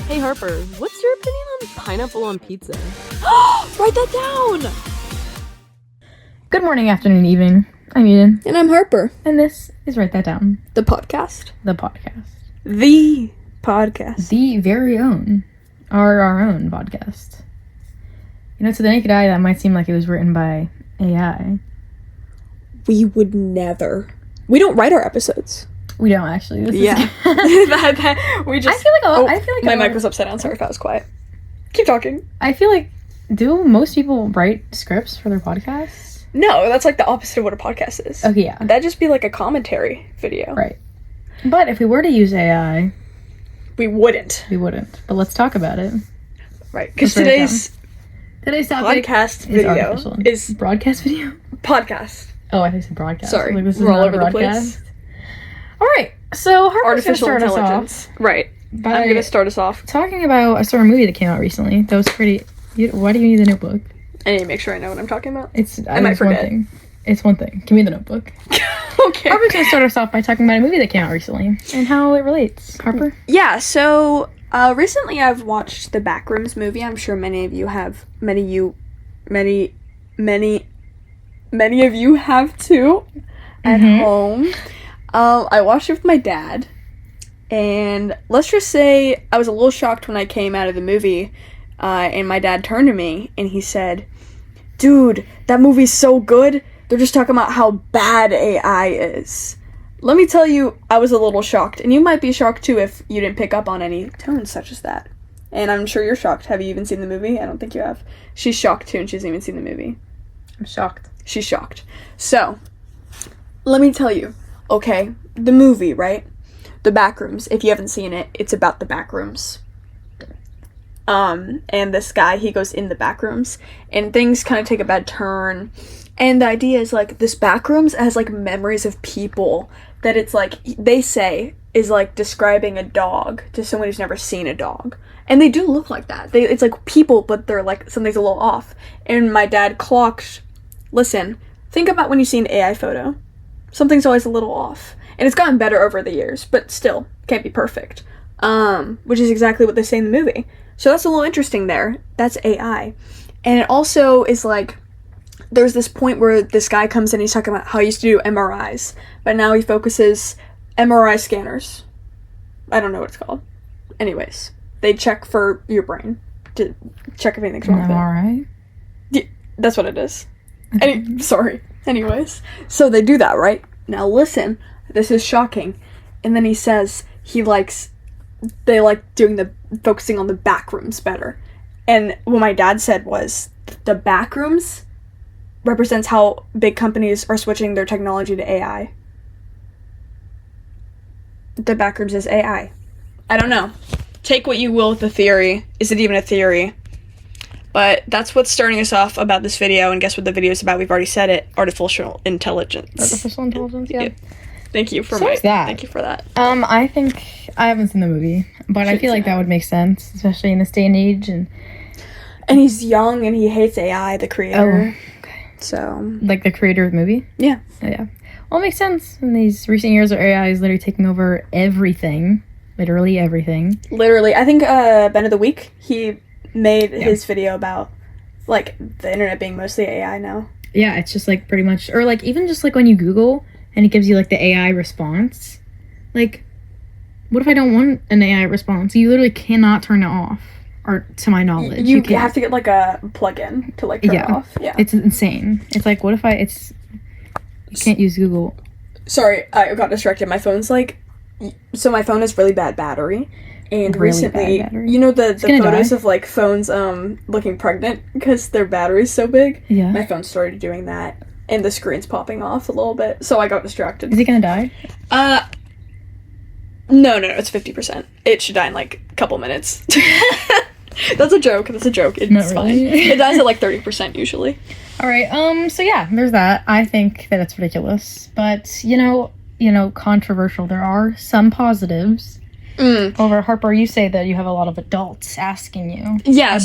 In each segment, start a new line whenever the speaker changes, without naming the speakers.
Hey Harper, what's your opinion on pineapple on pizza?
Write that down!
Good morning, afternoon, evening. I'm Eden,
And I'm Harper.
and this is Write That Down,
The podcast.
the podcast.
The podcast.
The very own, our own podcast. You know, to the naked eye, that might seem like it was written by AI.
We would never. We don't write our episodes.
We don't actually. This
Yeah.
Is
we just.
I feel like
my mic was upside down. Sorry if I was quiet. Keep talking.
I feel like, do most people write scripts for their podcasts?
No, that's like the opposite of what a podcast is.
Okay, yeah.
That'd just be like a commentary video.
Right. But if we were to use AI,
We wouldn't.
we wouldn't. But let's talk about it.
Right. Because
Let's write it
today's
Today's topic
podcast
is
video
artificial.
is
Broadcast video?
podcast.
Oh, I think it's a broadcast.
Sorry,
Like, this is
we're all
not a
over the
broadcast.
place.
All right, so Harper's
Artificial
gonna start
intelligence. Right.
us off
I'm
by
going to start us off.
talking about a certain movie that came out recently. That was pretty. Why do you need the Notebook?
I need to make sure I know what I'm talking about.
It's
I might
it's one
forget.
thing. It's one thing. Give me the Notebook.
Okay.
Harper's gonna start us off by talking about a movie that came out recently and how it relates. Harper.
Yeah, so recently I've watched the Backrooms movie. I'm sure many of you have. Many of you have too at home. I watched it with my dad, and let's just say I was a little shocked when I came out of the movie, and my dad turned to me and he said, "Dude, that movie's so good. They're just talking about how bad AI is." Let me tell you, I was a little shocked, and you might be shocked too if you didn't pick up on any tones such as that. And I'm sure you're shocked. Have you even seen the movie? I don't think you have. She's shocked too, and she hasn't even seen the movie.
I'm shocked.
She's shocked. So, let me tell you, okay, the movie, right? The Backrooms. If you haven't seen it, it's about the Backrooms. And this guy, he goes in the Backrooms, and things kind of take a bad turn. And the idea is, like, this Backrooms has, like, memories of people that it's, like, they say is, like, describing a dog to someone who's never seen a dog. And they do look like that. It's, like, people, but they're, like, something's a little off. And my dad clocked, listen, think about when you see an AI photo. Something's always a little off. And it's gotten better over the years, but still, can't be perfect. Which is exactly what they say in the movie. So that's a little interesting there. That's AI. And it also is, like, there's this point where this guy comes in, he's talking about how he used to do MRIs, but now he focuses MRI scanners. I don't know what it's called. Anyways, they check for your brain to check if anything's wrong with it.
Alright.
Yeah, that's what it is. Sorry. Anyways, so they do that, right? Now listen, this is shocking. And then he says they like doing focusing on the back rooms better. And what my dad said was the back rooms represents how big companies are switching their technology to AI. The Backrooms is AI. I don't know. Take what you will with the theory. Is it even a theory? But that's what's starting us off about this video, and guess what the video is about? We've already said it. Artificial intelligence.
Artificial intelligence, yeah.
Thank you for
Thank
you for that.
I think I haven't seen the movie, but I feel like that would make sense, especially in this day and age. And
he's young and he hates AI, the creator.
okay.
So
like the creator of the movie.
yeah.
Oh, yeah. Well, it makes sense. In these recent years, where AI is literally taking over everything. Literally everything.
Literally. I think Ben of the Week, he made his video about like the internet being mostly AI now.
Yeah, it's just like pretty much, or like even just like when you Google and it gives you like the AI response. Like, what if I don't want an AI response? You literally cannot turn it off, or to my knowledge,
You
can't.
have to get like a plug-in to like turn it off. Yeah.
It's insane. It's like, what if you can't use Google?
Sorry, I got distracted. My phone's like, so my phone has really bad battery, and
Really
recently,
bad battery?
you know the
gonna
photos
die.
of like phones looking pregnant because their battery's so big.
Yeah.
My phone started doing that, and the screen's popping off a little bit, so I got distracted.
Is it gonna die?
No, it's 50%. It should die in like a couple minutes. That's a joke. It's
Not
fine.
really.
It dies at like 30% usually.
All right. So yeah, there's that. I think that it's ridiculous, but you know, controversial. There are some positives. Over Harper, you say that you have a lot of adults asking you.
Yeah,
about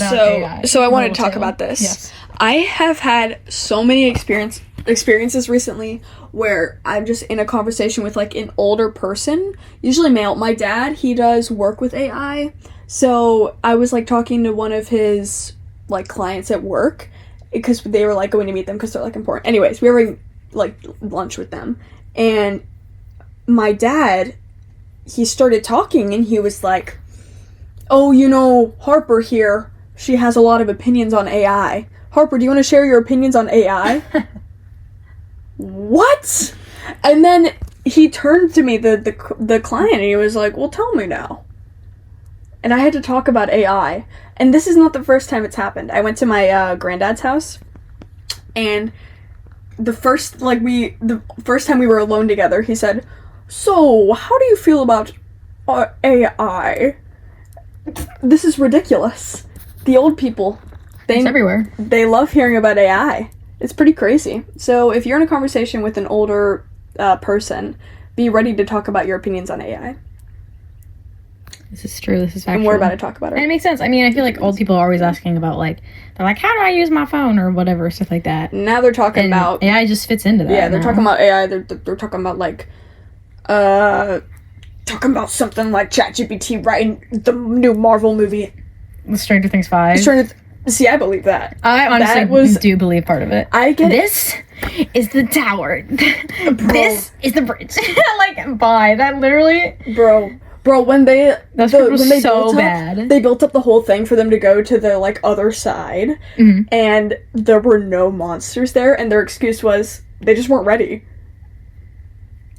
so
AI.
I wanted to
Roll
talk
tail.
about this.
Yes.
I have had so many experiences recently where I'm just in a conversation with like an older person, usually male. My dad, he does work with AI. So I was like talking to one of his like clients at work because they were like going to meet them because they're like important. Anyways, we were having like lunch with them, and my dad, he started talking and he was like, oh, you know, Harper here, she has a lot of opinions on AI. Harper, do you want to share your opinions on AI? What? And then he turned to me, the client, and he was like, well, tell me now. And I had to talk about AI. And this is not the first time it's happened. I went to my granddad's house, and the first time we were alone together, he said, so, how do you feel about AI? This is ridiculous. The old people,
It's everywhere.
they love hearing about AI. It's pretty crazy. So if you're in a conversation with an older person, be ready to talk about your opinions on AI.
This is true. This is factual.
And we're about to talk about
And it
it.
makes sense. I mean, I feel like old people are always asking about, like, they're like, how do I use my phone or whatever, stuff like that.
Now they're talking
And
about...
AI just fits into that.
Yeah, they're
now.
talking about AI. They're talking about, like... talking about something like ChatGPT writing the new Marvel movie.
Stranger Things 5.
See, I believe that.
I honestly do believe part of it.
I get it.
This is the tower. This is the bridge. Like, bye. That literally...
Bro, when they
That script was
when they
so
built
bad.
up, they built up the whole thing for them to go to the like other side, and there were no monsters there, and their excuse was they just weren't ready.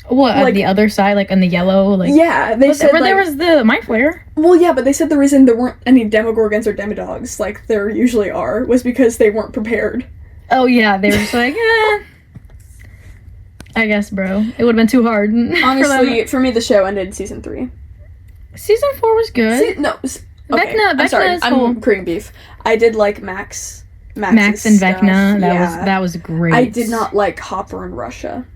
What,
Like-
on the other side, like on the yellow? Like,
Yeah, they said
where
like,
there was the Mind Flayer.
well, yeah, but they said the reason there weren't any Demogorgons or Demodogs like there usually are was because they weren't prepared.
Oh, yeah. They were just like, I guess, bro. It would have been too hard.
Honestly, for me, the show ended season 3.
Season 4 was good.
I'm sorry,
is
I'm
cool.
creating beef. I did like Max
Max and
stuff.
Vecna.
Yeah.
That was great.
I did not like Hopper in Russia.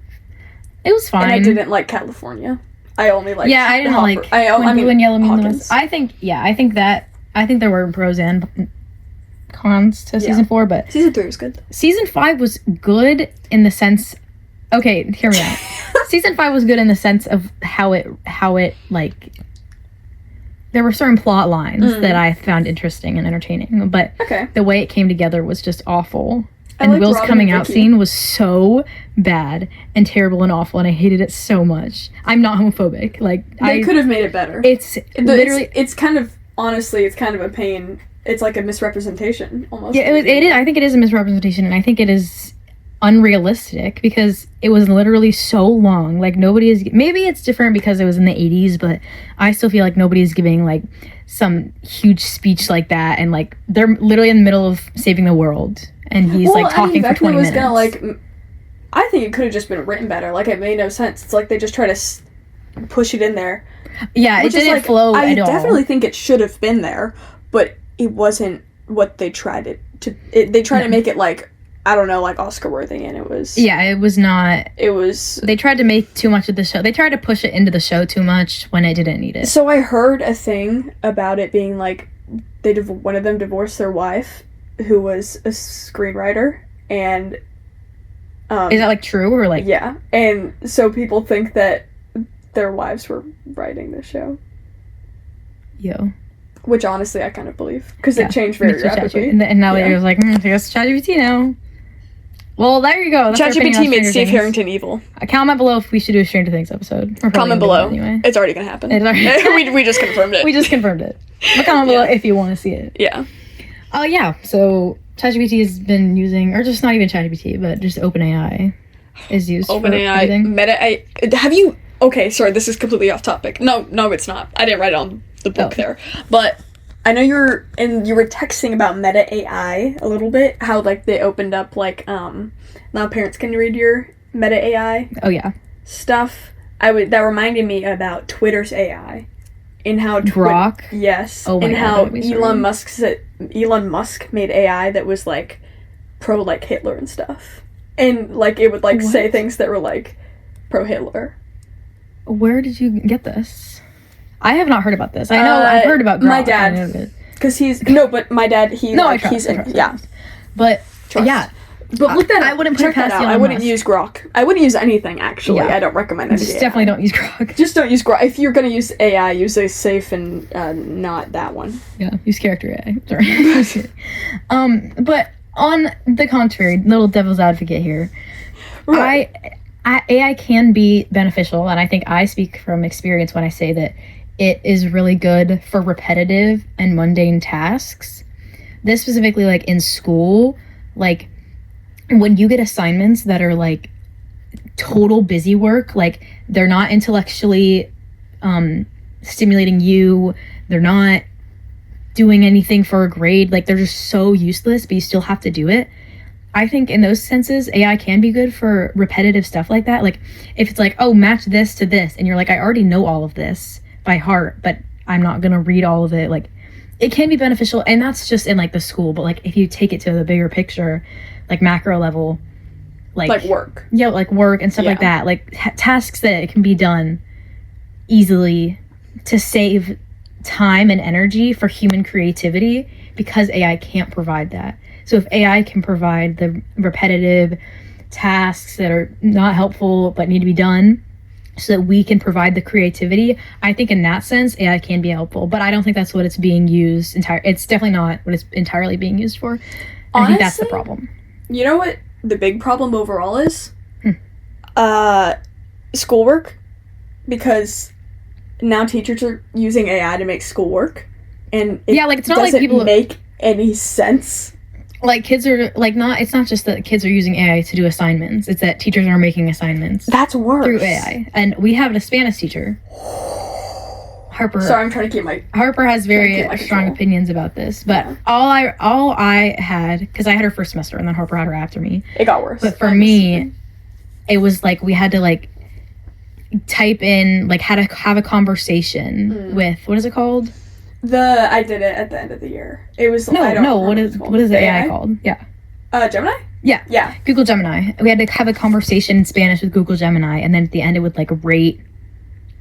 It was fine.
And I didn't like California. I only liked
Yeah, I didn't
Hopper.
like
I mean,
when Yellow means the
Hawkins.
most. I think there were pros and cons to season 4, but
Season 3 was good.
season 5 was good in the sense. Okay, hear me out. Season 5 was good in the sense of how it like. There were certain plot lines that I found interesting and entertaining, but
Okay.
the way it came together was just awful.
I
And
liked
Will's
Robin
coming
and
out
Vicky.
scene was so bad and terrible and awful, and I hated it so much. I'm not homophobic. Like,
They could have made it better.
it's literally...
It's kind of, honestly, it's kind of a pain. It's like a misrepresentation, almost.
Yeah, it is. I think it is a misrepresentation, and I think it is unrealistic because it was literally so long. Like, nobody is. Maybe it's different because it was in the 80s, but I still feel like nobody is giving like some huge speech like that, and like they're literally in the middle of saving the world, and he's like talking for 20 minutes.
I think it could have just been written better. Like, it made no sense. It's like they just try to push it in there.
Yeah, it
Which is
didn't
like,
flow
I
at all.
definitely think it should have been there, but it wasn't what they tried it to. They tried to make it like, I don't know, like Oscar worthy, and it was.
Yeah, it was not.
It was.
They tried to make too much of the show. They tried to push it into the show too much when it didn't need it.
So I heard a thing about it being like, one of them divorced their wife, who was a screenwriter, and.
Is that like true or like?
Yeah, and so people think that their wives were writing the show,
Yo.
which honestly I kind of believe because
Yeah,
it changed very
Mixed with
rapidly.
ChatGPT. And now
Yeah.
later it was like, I guess ChatGPT now. Well, there you go. That's our opinion on
ChatGPT made
Stranger
Steve
Things.
Harrington evil.
Comment below if we should do a Stranger Things episode. We're probably
Comment
gonna do
below.
it anyway.
It's already gonna happen.
It's already-
we just confirmed it.
We just confirmed it. But comment below if you want to see it.
Yeah.
Oh, yeah. So ChatGPT has been using, or just not even ChatGPT, but just OpenAI is used for
OpenAI,
everything.
Meta. Have you? Okay, sorry. This is completely off topic. No, it's not. I didn't write it on the book
Oh.
there, but I know you were texting about Meta AI a little bit. How like they opened up like now parents can read your Meta AI
Oh, yeah.
stuff. That reminded me about Twitter's AI, and how
Grok?
Yes,
Oh my
and
God,
how
that'd be so
Elon Musk made AI that was like pro like Hitler and stuff, and like it would like say
What?
things that were like pro Hitler.
Where did you get this? I have not heard about this. I know I've heard about Grok.
My
I know
dad,
it.
because he's no, but my dad
I trust. I trust.
yeah,
But
Trust.
yeah,
But look that
I
up.
wouldn't put it
Check that
past
out.
Elon
I wouldn't
Musk.
use Grok. I wouldn't use anything, actually.
Yeah.
I don't recommend it.
Just definitely don't use Grok.
Just don't use Grok. If you're going to use AI, use a safe and not that one.
Yeah, use character AI. Sorry. But on the contrary, little devil's advocate here.
Right.
AI can be beneficial, and I think I speak from experience when I say that it is really good for repetitive and mundane tasks. This specifically, like in school, like when you get assignments that are like total busy work, like they're not intellectually stimulating you, they're not doing anything for a grade, like they're just so useless, but you still have to do it. I think in those senses, AI can be good for repetitive stuff like that. Like if it's like, oh, match this to this, and you're like, I already know all of this by heart, but I'm not gonna read all of it. Like it can be beneficial, and that's just in like the school. But like if you take it to the bigger picture, like macro level,
like work.
Yeah, like work and stuff like that, like tasks that can be done easily to save time and energy for human creativity, because AI can't provide that. So if AI can provide the repetitive tasks that are not helpful but need to be done so that we can provide the creativity, I think in that sense AI can be helpful. But I don't think that's what it's being used it's definitely not what it's entirely being used for. I think that's the problem.
You know what the big problem overall is? Schoolwork. Because now teachers are using AI to make schoolwork, and it
like it's not like
doesn't
people
make any sense.
Like kids are like it's not just that kids are using AI to do assignments, it's that teachers are making assignments
That's worse.
through AI. And we have a Spanish teacher, Harper.
Sorry, I'm trying to keep my...
Harper has very
Keep my
strong
control.
opinions about this, but all I had, because I had her first semester and then Harper had her after me,
It got worse.
but for me it was like we had to like type in, like how to have a conversation with, what is it called?
I did it at the end of the year. It was...
What is the AI called? Yeah.
Gemini?
Yeah.
Yeah.
Google Gemini. We had to have a conversation in Spanish with Google Gemini, and then at the end it would like rate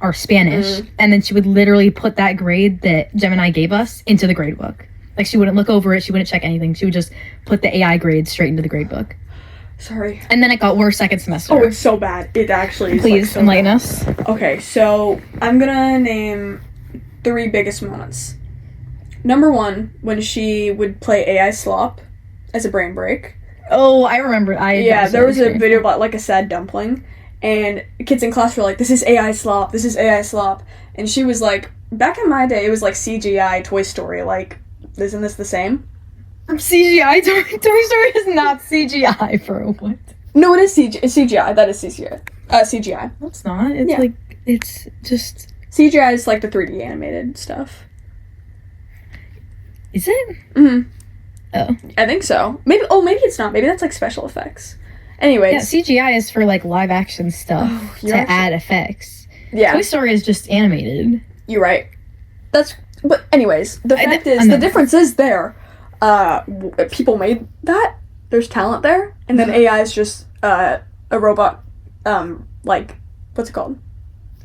our Spanish, and then she would literally put that grade that Gemini gave us into the grade book. Like she wouldn't look over it, she wouldn't check anything, she would just put the AI grade straight into the grade book.
Sorry.
And then it got worse second semester.
Oh, it's so bad. It actually is.
Please
like, so
enlighten
bad.
us.
Okay, so I'm gonna name 3 biggest moments. Number 1, when she would play AI slop as a brain break.
Oh, I remember.
There was a video about like a sad dumpling, and kids in class were like, "This is AI slop. This is AI slop," and she was like, "Back in my day, it was like CGI Toy Story. Like, isn't this the same?"
CGI. Toy Story is not CGI, bro. What?
No, it is CGI. That is CGI. CGI.
No, it's not. It's
Yeah.
like it's just.
CGI is like the 3D animated stuff.
Is it?
Mm-hmm.
Oh.
I think so. Maybe it's not. Maybe that's like special effects. Anyways.
Yeah, CGI is for like live action stuff to
you're actually-
add effects.
Yeah.
Toy Story is just animated.
You're right. But anyways, the fact
I
is,
know.
the difference is there. People made that. There's talent there, and then AI is just a robot. Like, what's it called?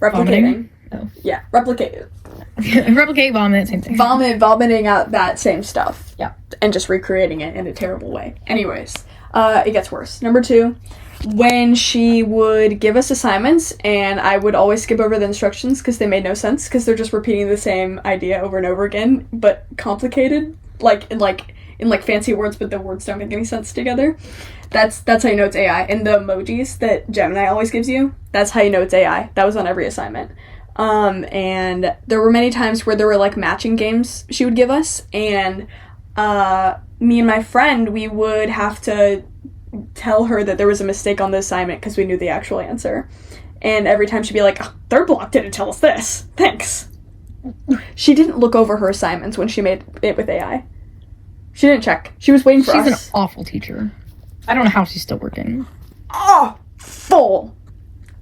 Replicating.
Oh.
Yeah, replicate.
Replicate, vomit, same thing.
Vomiting out that same stuff.
Yeah.
And just recreating it in a terrible way. Anyways, it gets worse. Number 2, when she would give us assignments, and I would always skip over the instructions because they made no sense, because they're just repeating the same idea over and over again, but complicated, in fancy words, but the words don't make any sense together. That's how you know it's AI. And the emojis that Gemini always gives you, that's how you know it's AI. That was on every assignment. And there were many times where there were like matching games she would give us, and me and my friend, we would have to tell her that there was a mistake on the assignment because we knew the actual answer. And every time she'd be like, "Third block didn't tell us this. Thanks." She didn't look over her assignments when she made it with AI. She didn't check. She was waiting for
She's
us.
an awful teacher. I don't know how she's still working.
Oh, full.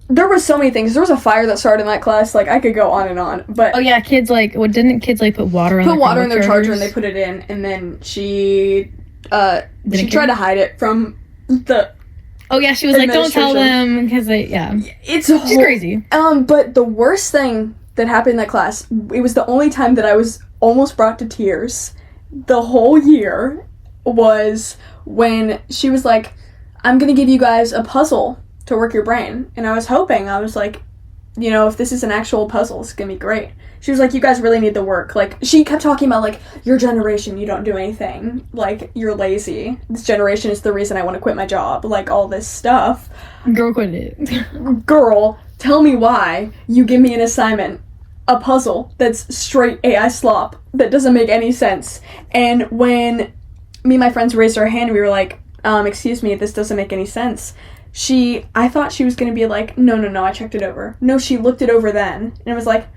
There were so many things. There was a fire that started in that class. Like, I could go on and on. But
Oh yeah, kids like, what didn't kids like put water on
put
their
water in their charger and
chargers?
they put it in, and then she tried
care?
to hide it from the...
Oh yeah, she was like, don't tell
Administration.
them because they, yeah.
It's
She's crazy.
But the worst thing that happened in that class, it was the only time that I was almost brought to tears the whole year, was when she was like, I'm gonna give you guys a puzzle to work your brain. And I was like, you know, if this is an actual puzzle, it's gonna be great. She was like, you guys really need the work. Like, she kept talking about, like, your generation, you don't do anything. Like, you're lazy. This generation is the reason I want to quit my job. Like, all this stuff.
Girl, quit it.
Girl, tell me why you give me an assignment, a puzzle that's straight AI slop, that doesn't make any sense. And when me and my friends raised our hand, we were like, excuse me, this doesn't make any sense. I thought she was going to be like, no, I checked it over. No, she looked it over then. And it was like,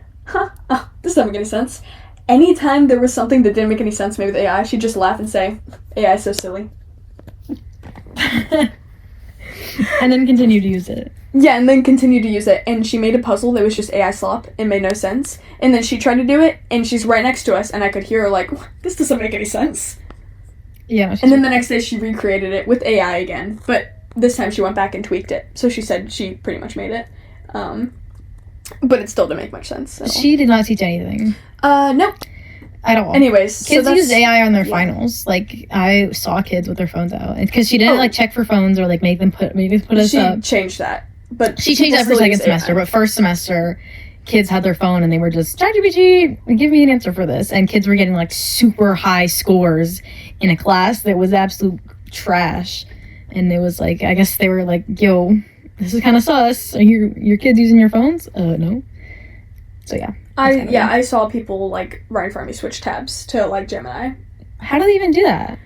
this doesn't make any sense. Anytime there was something that didn't make any sense made with AI, she'd just laugh and say, AI is so silly.
And then continue to use it.
Yeah, and then continue to use it. And she made a puzzle that was just AI slop and made no sense. And then she tried to do it, and she's right next to us, and I could hear her like, this doesn't make any sense.
Yeah.
And then the next day she recreated it with AI again, but this time she went back and tweaked it. So she said she pretty much made it. But it still didn't make much sense. So.
She did not teach anything.
No.
At all.
Anyways,
kids use AI on their finals. Like, I saw kids with their phones out because she didn't like check for phones or like make them put us up.
She changed that, but
she changed that for second semester. But first semester, kids had their phone and they were just ChatGPT, give me an answer for this, and kids were getting like super high scores in a class that was absolute trash. And it was like, I guess they were like, yo, this is kind of sus. Are your kids using your phones? No. So yeah.
I saw people like right in front of me switch tabs to like Gemini.
How do they even do that?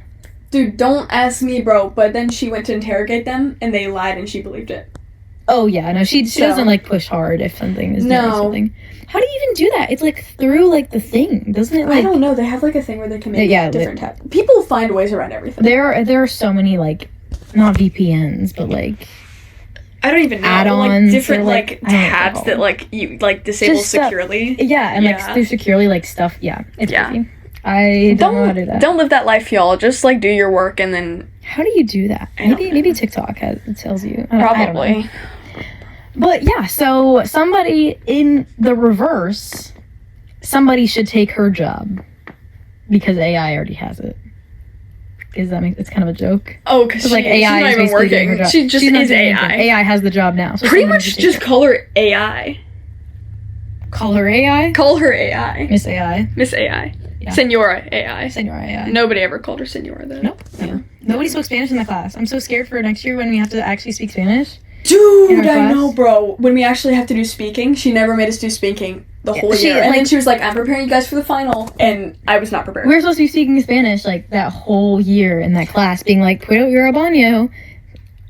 Dude, don't ask me, bro. But then she went to interrogate them and they lied and she believed it.
Oh yeah, no, she doesn't like push hard if something is doing something. How do you even do that? It's like through like the thing, doesn't it? Like,
I don't know. They have like a thing where they can make different tabs. People find ways around everything.
There are so many like, not VPNs, but like
I don't even know.
Add-ons,
like different
like
tabs that like you like disable
just
securely.
Yeah, and like through securely like stuff. Yeah, it's crazy. I don't know how to do that.
Don't live that life, y'all. Just like do your work and then.
How do you do that? Maybe TikTok tells you.
Probably.
I don't know. But yeah, so somebody in the reverse, somebody should take her job because AI already has it. It's kind of a joke.
Oh, because
like AI
she's not even working. She just is AI.
AI has the job now. So
pretty much just call her AI.
Call her AI?
Call her AI.
Miss AI.
Miss AI.
Yeah.
Senora AI.
Senora AI.
Nobody ever called her Senora though.
Nope. Never. Nobody spoke Spanish in the class. I'm so scared for next year when we have to actually speak Spanish.
Dude, I know, bro. When we actually have to do speaking, she never made us do speaking the whole year. And then she was like, I'm preparing you guys for the final. And I was not prepared.
We were supposed to be speaking Spanish like that whole year in that class, being like, Puedo ir al baño.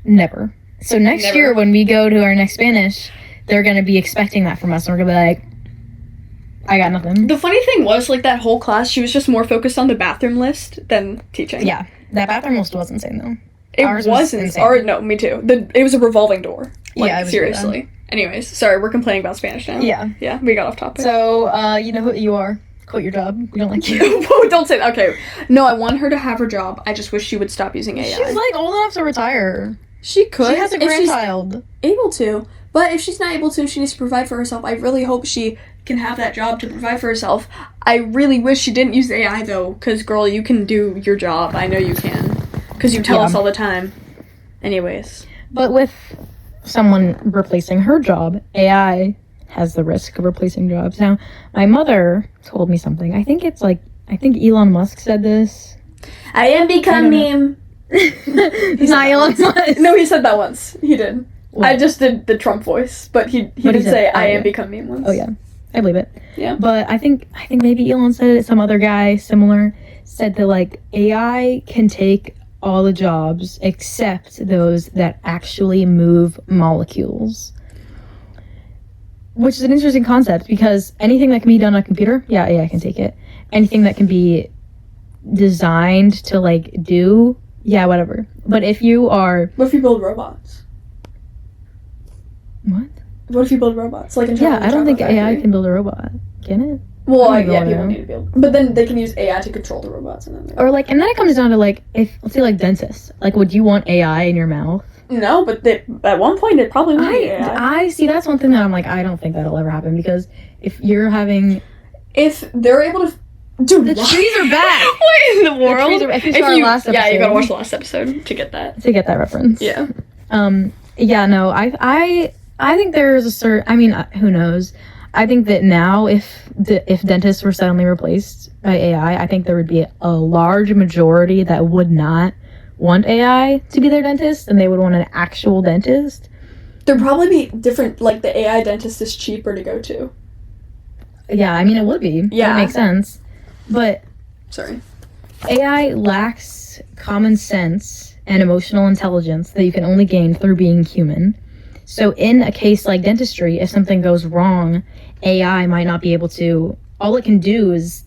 Never. So next year when we go to our next Spanish, they're going to be expecting that from us. And we're going to be like, I got nothing.
The funny thing was, like, that whole class, she was just more focused on the bathroom list than teaching.
Yeah. That bathroom list was insane, though.
It wasn't. No, me too. It was a revolving door. Like, yeah, seriously. Anyways, sorry, we're complaining about Spanish now.
Yeah.
Yeah, we got off topic.
So, you know who you are. Quit your job. We don't like you.
Whoa, don't say that. Okay. No, I want her to have her job. I just wish she would stop using AI.
She's, like, old enough to retire.
She could.
She has a grandchild.
Able to. But if she's not able to, she needs to provide for herself. I really hope she can have that job to provide for herself. I really wish she didn't use AI, though. Because, girl, you can do your job. I know you can. Because you tell us all the time. Anyways.
But with someone replacing her job, AI has the risk of replacing jobs. Now, my mother told me something. I think Elon Musk said this.
I am become meme.
He's not Elon Musk.
No, he said that once. He did. What? I just did the Trump voice, but he did say I am become meme once.
Oh yeah, I believe it.
Yeah.
But I think maybe Elon said it. Some other guy similar said that like AI can take all the jobs except those that actually move molecules. Which is an interesting concept because anything that can be done on a computer, yeah, AI can take it. Anything that can be designed to like do, yeah, whatever. But if you are...
What if you build robots?
What?
What if you build robots? Like in
I don't think AI can build a robot. Can it?
Well, yeah, people need to build. But then they can use AI to control the robots. And then
it comes down to like, if, let's say like dentists. Like, would you want AI in your mouth?
No, but at one point it probably would be AI.
I see, that's one thing that I'm like, I don't think that'll ever happen because if you're having...
If they're able to Dude,
The trees are back.
what in the world?
trees are- if you saw our last
yeah, you
episode.
gotta watch the last episode to get that.
To get that reference.
Yeah.
Yeah, no, I think there's a certain, I mean, who knows? I think that now if dentists were suddenly replaced by AI, I think there would be a large majority that would not want AI to be their dentist, and they would want an actual dentist.
There'd probably be different, like, the AI dentist is cheaper to go to.
Yeah, I mean, it would be.
Yeah.
That makes sense. But
Sorry.
AI lacks common sense and emotional intelligence that you can only gain through being human. So in a case like dentistry, if something goes wrong, AI might not be able to, all it can do is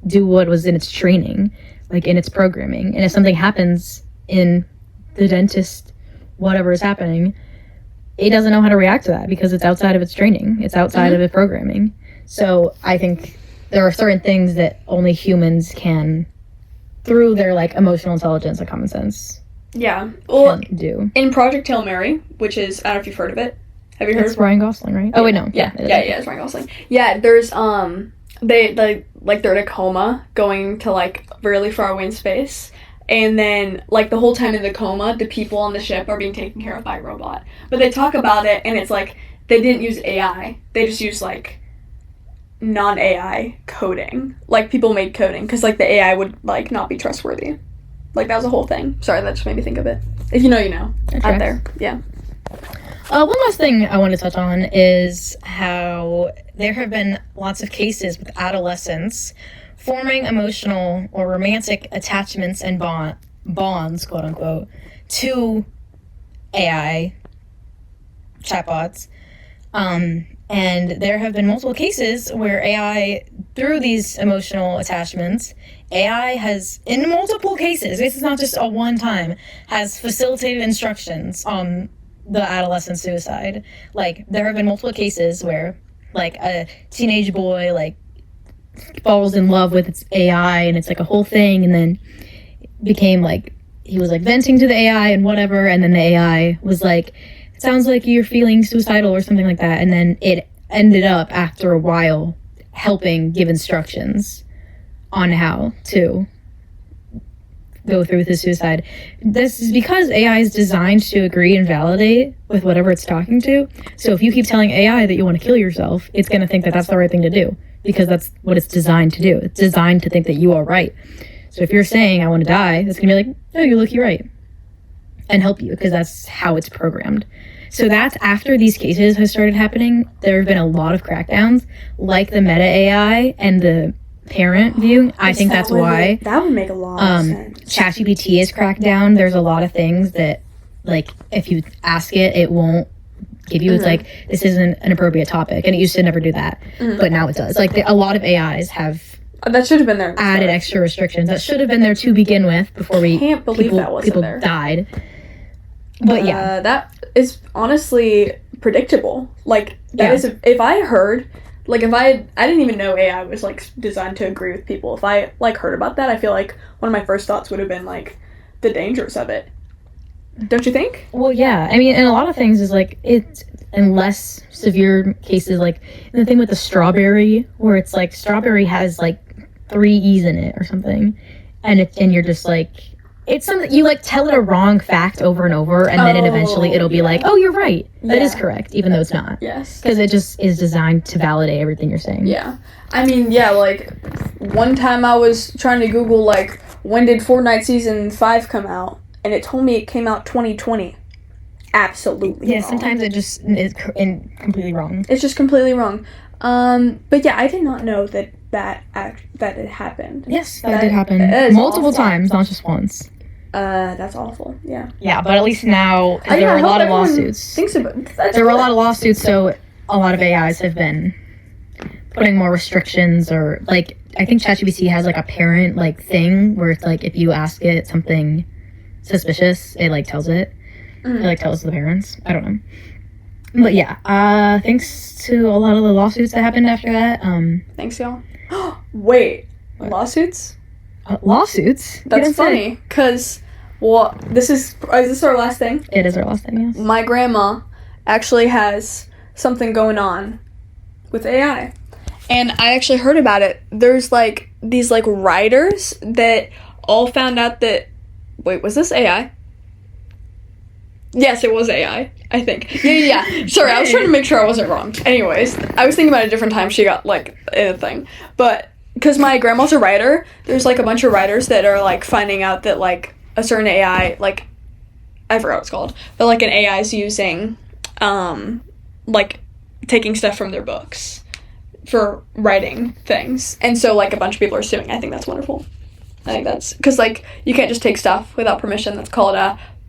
do what was in its training, like in its programming. And if something happens in the dentist, whatever is happening, it doesn't know how to react to that because it's outside of its training. It's outside of its programming. So I think there are certain things that only humans can, through their like emotional intelligence and common sense,
Yeah. Well,
can do.
in Project Hail Mary, which is, I don't know if you've heard of it. Have you heard
It's
of it?
Ryan Gosling, right? Oh wait, no.
Yeah, it's Ryan Gosling. Yeah, there's they like they're in a coma going to like really far away in space, and then like the whole time in the coma, the people on the ship are being taken care of by a robot. But they talk about it, and it's like they didn't use AI; they just used like non-AI coding. Like people made coding because like the AI would like not be trustworthy. Like that was a whole thing. Sorry, that just made me think of it. If you know, you know. Out there, yeah.
One last thing I want to touch on is how there have been lots of cases with adolescents forming emotional or romantic attachments and bonds, quote unquote, to AI chatbots. And there have been multiple cases where AI, through these emotional attachments, AI has, in multiple cases, this is not just a one time, has facilitated instructions on the adolescent suicide. Like, there have been multiple cases where, like, a teenage boy, like, falls in love with its AI, and it's, like, a whole thing, and then became, like, he was, like, venting to the AI and whatever, and then the AI was, like, it sounds like you're feeling suicidal or something like that, and then it ended up, after a while, helping give instructions on how to go through with his suicide. This is because AI is designed to agree and validate with whatever it's talking to. So if you keep telling AI that you want to kill yourself, it's going to think that that's the right thing to do because that's what it's designed to do. It's designed to think that you are right. So if you're saying, I want to die, it's going to be like, oh, you look, you're right. And help you because that's how it's programmed. So that's after these cases have started happening, there have been a lot of crackdowns, like the Meta AI and the parent view. I think that's why
That would make a lot of sense.
ChatGPT is cracked down. There's a lot of things that, like, if you ask it, it won't give you. It's like, this isn't an appropriate topic, and it used to never do that, but now it does. Like, a lot of AIs have
That should have been there.
added extra restrictions that should have been there to begin with before we
Can't believe that wasn't
people
there.
died. But yeah,
that is honestly predictable. Like that
Yeah.
is if I heard, like if I didn't even know AI was like designed to agree with people. If I like heard about that, I feel like one of my first thoughts would have been like the dangers of it. Don't you think?
well, yeah. I mean, and a lot of things is like it's in less severe cases, like the thing with the strawberry, where it's like strawberry has like 3 E's in it or something, and you're just like. It's something you like tell it a wrong fact over and over, and then eventually it'll be like, "Oh, you're right. That is correct," even though it's not.
Yes.
Because it just is designed to validate everything you're saying.
Yeah. I mean, yeah, like one time I was trying to Google like when did Fortnite season 5 come out, and it told me it came out 2020. Absolutely.
Yeah.
wrong.
Sometimes it just is completely wrong.
It's just completely wrong. But yeah, I did not know that it happened.
Yes, that
That
did happen
is
multiple
awful.
times, not just once.
That's awful. Yeah.
Yeah, but at least now
I
there are a
hope
lot of
everyone
lawsuits.
Thinks about that's
There were a lot of lawsuits, so a lot of AIs have been putting more restrictions, or like I think ChatGPT has like a parent like thing where it's like if you ask it something suspicious, it like tells it. It like tells the parents. I don't know. But yeah, thanks to a lot of the lawsuits that happened after that.
Thanks, y'all. Wait, lawsuits?
Lawsuits? You
That's
didn't say
funny, cause well, is this our last thing?
it is our last thing, yes.
My grandma actually has something going on with AI, and I actually heard about it. There's like these like writers that all found out that. Wait, was this AI? Yes, it was AI, I think. Yeah. Sorry, I was trying to make sure I wasn't wrong. Anyways, I was thinking about a different time she got, like, in a thing. But, because my grandma's a writer, there's, like, a bunch of writers that are, like, finding out that, like, a certain AI, like, I forgot what it's called, but, like, an AI is using, like, taking stuff from their books for writing things. And so, like, a bunch of people are suing. I think that's wonderful. I think that's, because, like, you can't just take stuff without permission. That's called,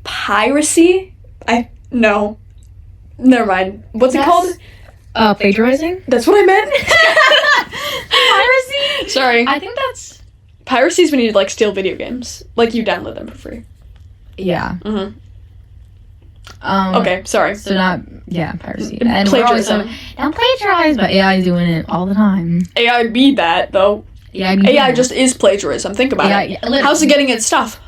piracy. No. Never mind. What's it called?
Plagiarizing?
That's what I meant.
Piracy?
Sorry.
I think that's...
Piracy is when you, like, steal video games. Like, you download them for free.
Yeah.
Mm-hmm. Okay, sorry.
So not... Yeah, piracy. And
Plagiarism.
Don't plagiarize, but AI is doing it all the time.
AI be that, though. AI just is plagiarism. Think about it.
Yeah,
how's it getting its stuff?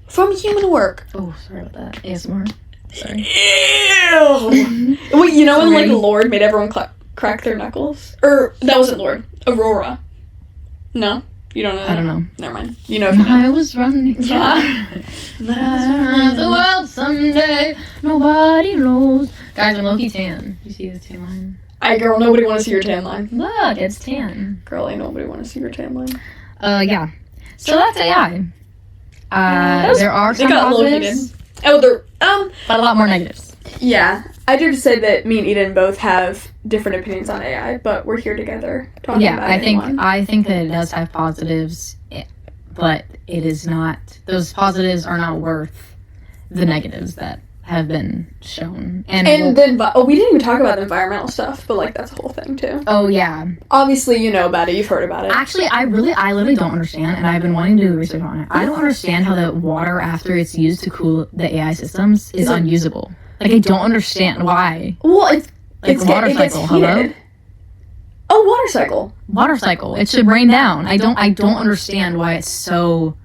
From human work.
Oh, sorry about that. ASMR. Sorry.
Ew. Wait, you know when, like, Lord made everyone crack their knuckles? Or, that wasn't Lord. Aurora. No? You don't know that?
I don't know.
Never mind. You know if you know.
I was running.
Yeah.
The world someday. Nobody knows. Guys, I'm Loki tan. You see the tan line?
Girl, nobody want to see your tan line.
Look, it's tan.
Girl, ain't nobody want to see your tan line.
Yeah. So that's AI. There are some
got a little
positives,
heated. Oh, they're,
but a lot more negatives.
yeah. I did say that me and Eden both have different opinions on AI, but we're here together talking about it.
I think that it does have positives, but it is not. Those positives are not worth the negatives that have been shown. And
then, we didn't even talk about the environmental stuff, but, like, that's a whole thing, too.
oh yeah,
Obviously, you know about it. You've heard about it.
actually, I literally don't understand, and I've been wanting to do research on it. I don't understand how the water after it's used to cool the AI systems is unusable. Like, I don't understand why.
Well, it's
water
it gets
cycle. Hello.
heated. Oh, water cycle.
Water cycle. It should rain down. I don't understand why it's so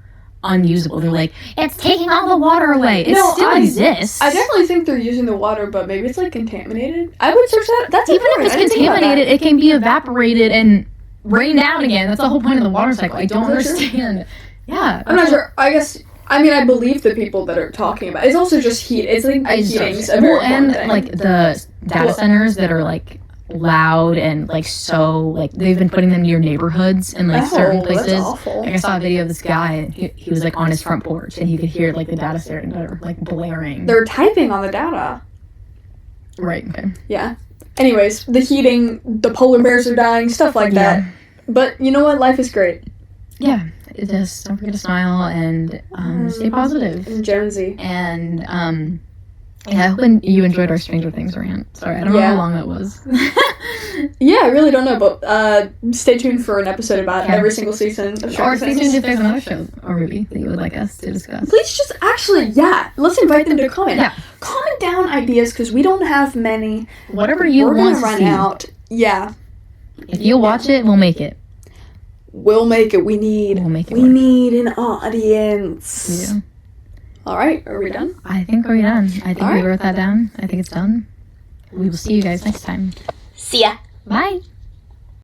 unusable. They're like, it's taking all the water away. It still exists.
I definitely think they're using the water, but maybe it's, like, contaminated. I would search that. That's
Even if
important.
it's
I didn't think about
contaminated, it can be evaporated and rain down again. That's the whole point of the water cycle. I don't
Is that true?
understand. Yeah.
I'm not sure. I guess. I mean, I believe the people that are talking about it. It's also just heat. It's like heating's a very important thing.
Like the data centers that are like loud and like so like they've been putting them near neighborhoods and like certain places.
That's awful.
Like I saw a video of this guy. He was like on his front porch and you could hear like the data center like blaring.
They're typing on the data.
Right. Okay.
Yeah. Anyways, the heating, the polar bears are dying, stuff like that. But you know what? Life is great.
Yeah. Just don't forget to smile and stay positive.
And Jonesy.
And yeah, I hope you enjoyed our Stranger Things rant. Sorry, I don't know how long that was.
Yeah, I really don't know, but stay tuned for an episode about every single season of Stranger
Or stay
Things.
tuned if there's another show or movie that you would like us to discuss.
Please just let's invite them to comment.
Yeah.
Comment down ideas because we don't have many.
Whatever you
We're
want
gonna
to
run
see.
out. Yeah.
If you watch it, we'll make it.
We'll make it. We need
work.
need an audience.
Yeah.
All right, are we done?
I think we're done. I think
All
we
right.
wrote that down. I think it's done. We will see you guys next time.
See ya.
Bye.